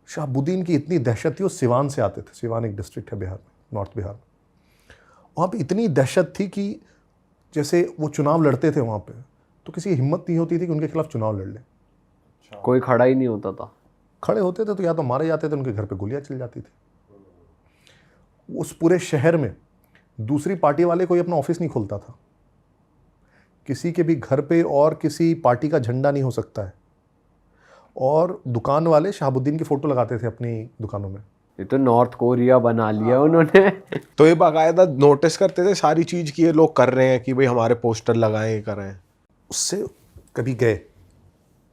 शहाबुद्दीन की इतनी दहशत थी, वो सिवान से आते थे। सिवान एक डिस्ट्रिक्ट है बिहार में, नॉर्थ बिहार में। वहाँ पे इतनी दहशत थी कि जैसे वो चुनाव लड़ते थे वहाँ पे, तो किसी की हिम्मत नहीं होती थी कि उनके खिलाफ चुनाव लड़ ले। कोई खड़ा ही नहीं होता था। खड़े होते थे तो या तो मारे जाते थे, उनके घर पे गोलियां चल जाती थी। उस पूरे शहर में दूसरी पार्टी वाले कोई अपना ऑफिस नहीं खोलता था। किसी के भी घर पे और किसी पार्टी का झंडा नहीं हो सकता है। और दुकान वाले शहाबुद्दीन की फोटो लगाते थे अपनी दुकानों में। ये तो नॉर्थ कोरिया बना लिया उन्होंने। तो ये बाकायदा नोटिस करते थे सारी चीज की ये लोग कर रहे हैं कि भाई हमारे पोस्टर लगाएं, ये कर रहे हैं। उससे कभी गए,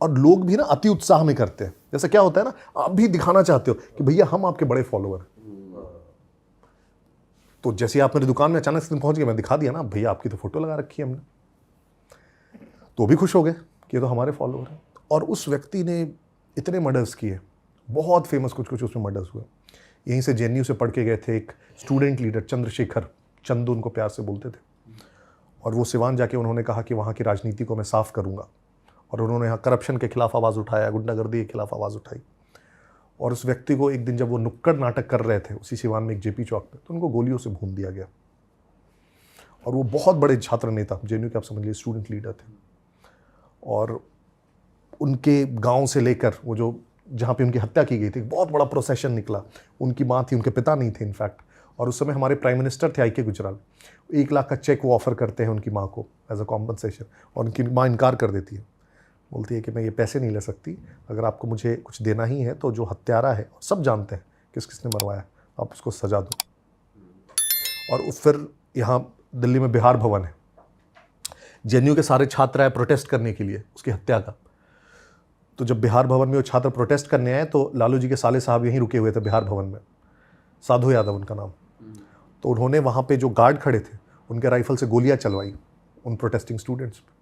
और लोग भी ना अति उत्साह में करते हैं। जैसे क्या होता है ना, आप भी दिखाना चाहते हो कि भैया हम आपके बड़े फॉलोअर हैं। तो जैसे आप मेरी दुकान में अचानक से पहुंच गए, मैं दिखा दिया ना, भैया आपकी तो फोटो लगा रखी है हमने, तो भी खुश हो गए कि ये तो हमारे फॉलोअर हैं। और उस व्यक्ति ने इतने मर्डर्स किए, बहुत फेमस कुछ कुछ उसमें मर्डर्स हुए। यहीं से जेएनयू से पढ़ के गए थे एक स्टूडेंट लीडर, चंद्रशेखर, चंदू उनको प्यार से बोलते थे। और वो सिवान जाके उन्होंने कहा कि वहाँ की राजनीति को मैं साफ करूँगा। और उन्होंने यहाँ करप्शन के खिलाफ आवाज़ उठाया, गुंडागर्दी के खिलाफ आवाज़ उठाई। और उस व्यक्ति को एक दिन जब वो नुक्कड़ नाटक कर रहे थे उसी सिवान में एक जेपी चौक पे, तो उनको गोलियों से भून दिया गया। और वो बहुत बड़े छात्र नेता, जेएनयू के आप समझ लीजिए स्टूडेंट लीडर थे। और उनके गांव से लेकर वो जो जहाँ पे उनकी हत्या की गई थी, बहुत बड़ा प्रोसेशन निकला। उनकी माँ थी, उनके पिता नहीं थे इनफैक्ट। और उस समय हमारे प्राइम मिनिस्टर थे आई.के. गुजराल। 1 लाख का चेक वो ऑफर करते हैं उनकी माँ को एज अ कॉम्पनसेशन, और उनकी माँ इनकार कर देती है। बोलती है कि मैं ये पैसे नहीं ले सकती, अगर आपको मुझे कुछ देना ही है तो जो हत्यारा है, सब जानते हैं किस किसने मरवाया, आप उसको सजा दो। और फिर यहाँ दिल्ली में बिहार भवन है, जेएनयू के सारे छात्र आए प्रोटेस्ट करने के लिए उसकी हत्या का। तो जब बिहार भवन में वो छात्र प्रोटेस्ट करने आए तो लालू जी के साले साहब यहीं रुके हुए थे बिहार भवन में, साधु यादव उनका नाम। तो उन्होंने वहाँ पे जो गार्ड खड़े थे उनके राइफल से गोलियां चलवाई उन प्रोटेस्टिंग स्टूडेंट्स पे।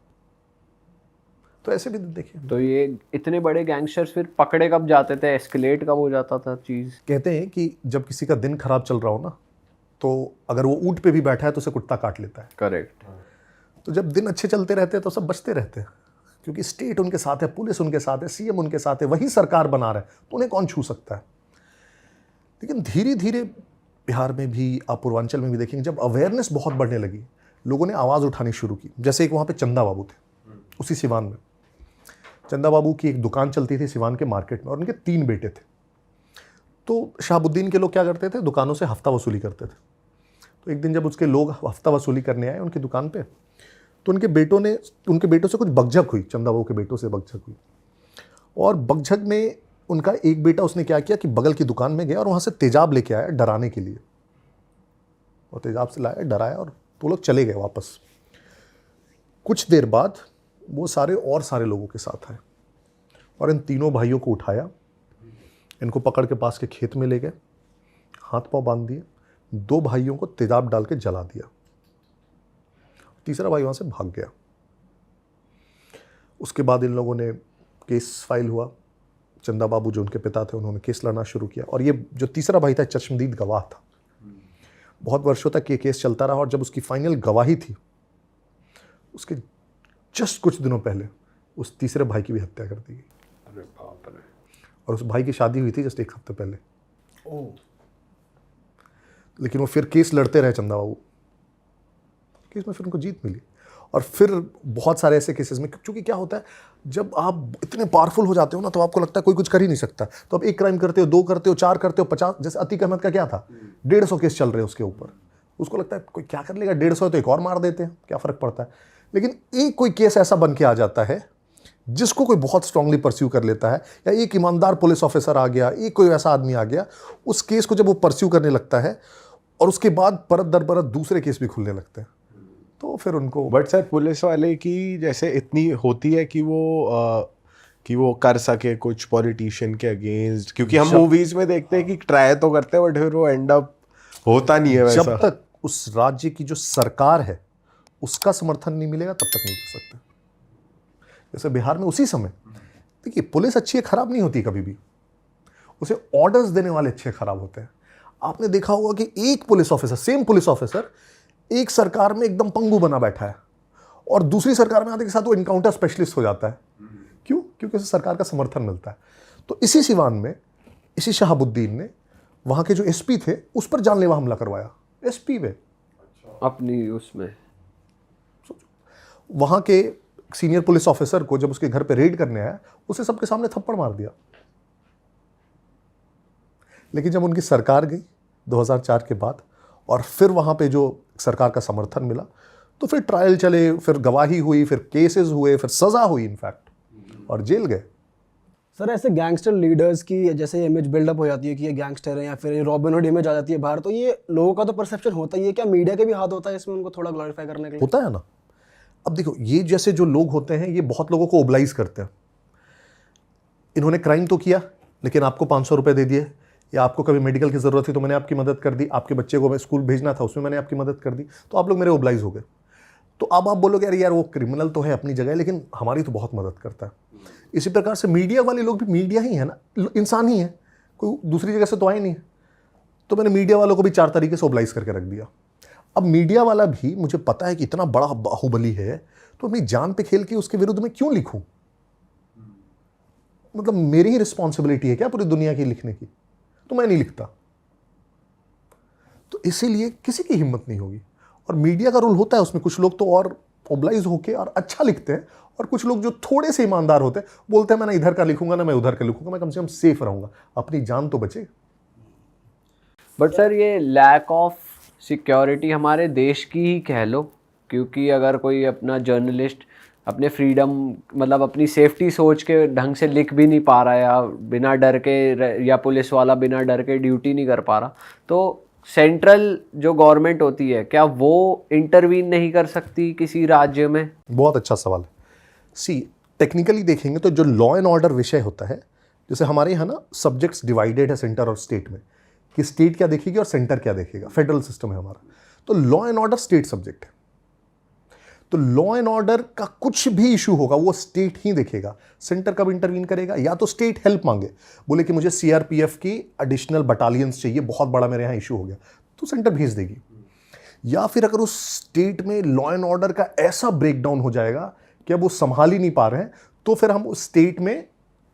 तो ऐसे भी देखिए। तो ये इतने बड़े गैंगस्टर्स फिर पकड़े कब जाते थे, एस्केलेट कब हो जाता था चीज़? कहते हैं कि जब किसी का दिन खराब चल रहा हो ना, तो अगर वो ऊँट पे भी बैठा है तो उसे कुत्ता काट लेता है। करेक्ट। तो जब दिन अच्छे चलते रहते हैं तो सब बचते रहते हैं, क्योंकि स्टेट उनके साथ है, पुलिस उनके साथ है, सीएम उनके साथ है, वही सरकार बना रहा है, तो उन्हें कौन छू सकता है। लेकिन धीरे धीरे बिहार में भी, आप पूर्वांचल में भी देखेंगे, जब अवेयरनेस बहुत बढ़ने लगी, लोगों ने आवाज़ उठानी शुरू की। जैसे एक वहाँ पे चंदा बाबू थे उसी सिवान में। चंदा बाबू की एक दुकान चलती थी सिवान के मार्केट में, और उनके 3 बेटे थे। तो शहाबुद्दीन के लोग क्या करते थे, दुकानों से हफ्ता वसूली करते थे। तो एक दिन जब उसके लोग हफ्ता वसूली करने आए उनकी दुकान पे, तो उनके बेटों से कुछ बकझक हुई, चंदा बाबू के बेटों से बकझक हुई। और बकझक में उनका एक बेटा, उसने क्या किया कि बगल की दुकान में गया और वहाँ से तेजाब लेके आया डराने के लिए। और तेजाब से लाया, डराया, और वो लोग चले गए वापस। कुछ देर बाद वो सारे लोगों के साथ आए और इन तीनों भाइयों को उठाया, इनको पकड़ के पास के खेत में ले गए, हाथ पांव बांध दिए, 2 भाइयों को तेजाब डाल के जला दिया। तीसरा भाई वहाँ से भाग गया। उसके बाद इन लोगों ने केस फाइल हुआ। चंदा बाबू जो उनके पिता थे, उन्होंने केस लड़ना शुरू किया। और ये जो तीसरा भाई था, चश्मदीद गवाह था। बहुत वर्षों तक ये केस चलता रहा, और जब उसकी फाइनल गवाही थी, उसके जस्ट कुछ दिनों पहले उस तीसरे भाई की भी हत्या कर दी गई। अरे बाप रे। और उस भाई की शादी हुई थी जस्ट 1 हफ्ते पहले। लेकिन वो फिर केस लड़ते रहे चंदा बाबू, केस में फिर उनको जीत मिली। और फिर बहुत सारे ऐसे केसेस में, क्योंकि क्या होता है, जब आप इतने पावरफुल हो जाते हो ना, तो आपको लगता है कोई कुछ कर ही नहीं सकता। तो आप 1 क्राइम करते हो, 2 करते हो, 4 करते हो, 50। जैसे अतीक अहमद का क्या था, 150 केस चल रहे हैं उसके ऊपर। उसको लगता है कोई क्या कर लेगा, 150 तो एक और मार देते हैं, क्या फ़र्क पड़ता है। लेकिन एक कोई केस ऐसा बन के आ जाता है जिसको कोई बहुत स्ट्रांगली परस्यू कर लेता है, या एक ईमानदार पुलिस ऑफिसर आ गया, एक कोई ऐसा आदमी आ गया, उस केस को जब वो परस्यू करने लगता है, और उसके बाद परत दर परत दूसरे केस भी खुलने लगते हैं, तो फिर उनको। बट सर, पुलिस वाले की जैसे इतनी होती है कि वो कर सके कुछ पॉलिटिशियन के अगेंस्ट, क्योंकि हम मूवीज में देखते हैं कि ट्राई तो करते हैं बट फिर वो एंड अप होता नहीं है वैसा। जब तक उस राज्य की जो सरकार है उसका समर्थन नहीं मिलेगा तब तक नहीं कर सकते। जैसे बिहार में उसी समय, देखिए, पुलिस अच्छी है खराब नहीं होती कभी भी, उसे ऑर्डर्स देने वाले अच्छे खराब होते हैं। आपने देखा होगा कि एक police officer, same police officer, एक सरकार में एकदम पंगु बना बैठा है, और दूसरी सरकार में आने के साथ वो इनकाउंटर स्पेशलिस्ट हो जाता है। क्यों? क्योंकि उसे सरकार का समर्थन मिलता है। तो इसी सिवान में इसी शहाबुद्दीन ने वहाँ के जो एसपी थे उस पर जानलेवा हमला करवाया, एसपी पे। अपनी उसमें वहाँ के सीनियर पुलिस ऑफिसर को जब उसके घर पे रेड करने आया, उसे सबके सामने थप्पड़ मार दिया। लेकिन जब उनकी सरकार गई 2004 के बाद और फिर वहाँ पे जो सरकार का समर्थन मिला, तो फिर ट्रायल चले, फिर गवाही हुई, फिर केसेस हुए, फिर सज़ा हुई इनफैक्ट, और जेल गए। सर ऐसे गैंगस्टर लीडर्स की जैसे इमेज बिल्डअप हो जाती है कि ये गैंगस्टर है या फिर रॉबिन हुड इमेज आ जाती है बाहर, तो ये लोगों का तो परसेप्शन होता ही है, क्या मीडिया के भी हाथ होता है इसमें उनको थोड़ा ग्लोरीफाई करने के लिए? होता है ना। अब देखो, ये जैसे जो लोग होते हैं ये बहुत लोगों को ओबलाइज करते हैं। इन्होंने क्राइम तो किया लेकिन आपको 500 रुपये दे दिए, या आपको कभी मेडिकल की ज़रूरत थी तो मैंने आपकी मदद कर दी, आपके बच्चे को मैं स्कूल भेजना था उसमें मैंने आपकी मदद कर दी, तो आप लोग मेरे ओबलाइज हो गए। तो अब आप बोलोगे अरे यार वो क्रिमिनल तो है अपनी जगह, लेकिन हमारी तो बहुत मदद करता है। इसी प्रकार से मीडिया वाले लोग भी मीडिया ही है ना, इंसान ही है, कोई दूसरी जगह से तो आए नहीं है। तो मैंने मीडिया वालों को भी 4 तरीके से ओबलाइज करके रख दिया। अब मीडिया वाला भी मुझे पता है कि इतना बड़ा बाहुबली है, तो अपनी जान पे खेल के उसके विरुद्ध में क्यों लिखूं? मतलब मेरी ही रिस्पॉन्सिबिलिटी है क्या पूरी दुनिया की लिखने की? तो मैं नहीं लिखता। तो इसीलिए किसी की हिम्मत नहीं होगी। और मीडिया का रोल होता है उसमें, कुछ लोग तो और ओबलाइज होके और अच्छा लिखते हैं, और कुछ लोग जो थोड़े से ईमानदार होते हैं बोलते हैं मैं ना इधर का लिखूंगा ना मैं उधर का लिखूंगा, मैं कम से कम सेफ रहूंगा, अपनी जान तो बचे। बट सर ये लैक ऑफ सिक्योरिटी हमारे देश की ही कह लो, क्योंकि अगर कोई अपना जर्नलिस्ट अपने फ्रीडम मतलब अपनी सेफ्टी सोच के ढंग से लिख भी नहीं पा रहा, या बिना डर के, या पुलिस वाला बिना डर के ड्यूटी नहीं कर पा रहा, तो सेंट्रल जो गवर्नमेंट होती है क्या वो इंटरवीन नहीं कर सकती किसी राज्य में? बहुत अच्छा सवाल है। सी टेक्निकली देखेंगे तो जो लॉ एंड ऑर्डर विषय होता है, जैसे हमारे यहाँ ना सब्जेक्ट्स डिवाइडेड है सेंटर और स्टेट में, कि स्टेट क्या देखेगी और सेंटर क्या देखेगा, फेडरल सिस्टम है हमारा। तो law and order state subject है, तो लॉ एंड ऑर्डर का कुछ भी इशू होगा वो स्टेट ही देखेगा। सेंटर कब इंटरवीन करेगा? या तो स्टेट हेल्प मांगे, बोले कि मुझे सीआरपीएफ की एडिशनल बटालियंस चाहिए, बहुत बड़ा मेरे यहाँ इशू हो गया, तो सेंटर भेज देगी। या फिर अगर उस स्टेट में लॉ एंड ऑर्डर का ऐसा ब्रेकडाउन हो जाएगा कि अब वो संभाल ही नहीं पा रहे हैं, तो फिर हम उस स्टेट में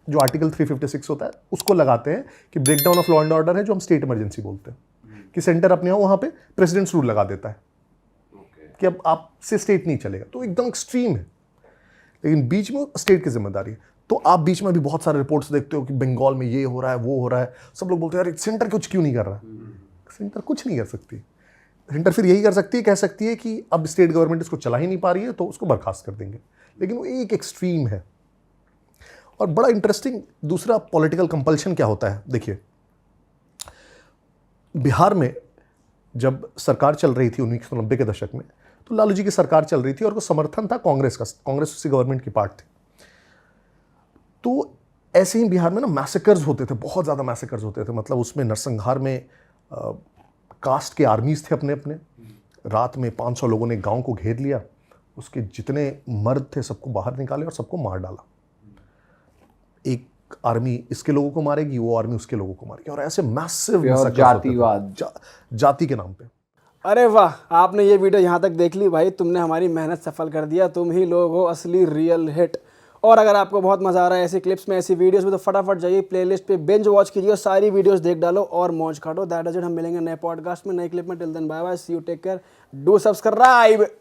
जो आर्टिकल 356 होता है उसको लगाते हैं कि breakdown of law and order है, जो हम स्टेट इमरजेंसी बोलते हैं, कि सेंटर अपने यहाँ वहाँ पे प्रेसिडेंट्स रूल लगा देता है कि अब आपसे स्टेट नहीं चलेगा। तो एकदम एक्सट्रीम है, लेकिन बीच में स्टेट की जिम्मेदारी है। तो आप बीच में भी बहुत सारे रिपोर्ट्स देखते हो कि बंगाल में ये हो रहा है वो हो रहा है, सब लोग बोलते हैं यार सेंटर कुछ क्यों नहीं कर रहा? सेंटर कुछ नहीं कर सकती। सेंटर फिर यही कर सकती है, कह सकती है कि अब स्टेट गवर्नमेंट इसको चला ही नहीं पा रही है तो उसको बर्खास्त कर देंगे, लेकिन वो एक एक्सट्रीम है। और बड़ा इंटरेस्टिंग दूसरा पॉलिटिकल कंपल्शन क्या होता है, देखिए बिहार में जब सरकार चल रही थी 1990 के दशक में, तो लालू जी की सरकार चल रही थी और उसको समर्थन था कांग्रेस का, कांग्रेस उसी गवर्नमेंट की पार्ट थी। तो ऐसे ही बिहार में ना मैसेकर्स होते थे, बहुत ज़्यादा मैसेकर्स होते थे, मतलब उसमें नरसंहार में कास्ट के आर्मीज थे अपने अपने, रात में 500 लोगों ने गांव को घेर लिया, उसके जितने मर्द थे सबको बाहर निकाले और सबको मार डाला। एक आर्मी इसके लोगों को मारेगी, वो आर्मी उसके लोगों को मारेगी, और ऐसे मैसिव जातिवाद, जाति के नाम पे। अरे वाह, आपने ये वीडियो यहाँ तक देख ली भाई, तुमने हमारी मेहनत सफल कर दिया, तुम ही लोग हो असली रियल हिट। और अगर आपको बहुत मजा आ रहा है ऐसी क्लिप्स में, ऐसी वीडियोस में, तो फटाफट जाइए प्लेलिस्ट पे बिंज वॉच कीजिए और सारी वीडियोस देख डालो और मौज काटो। That is it. हम मिलेंगे नए पॉडकास्ट में, नए क्लिप में। Till then bye bye, see you, take care, do subscribe.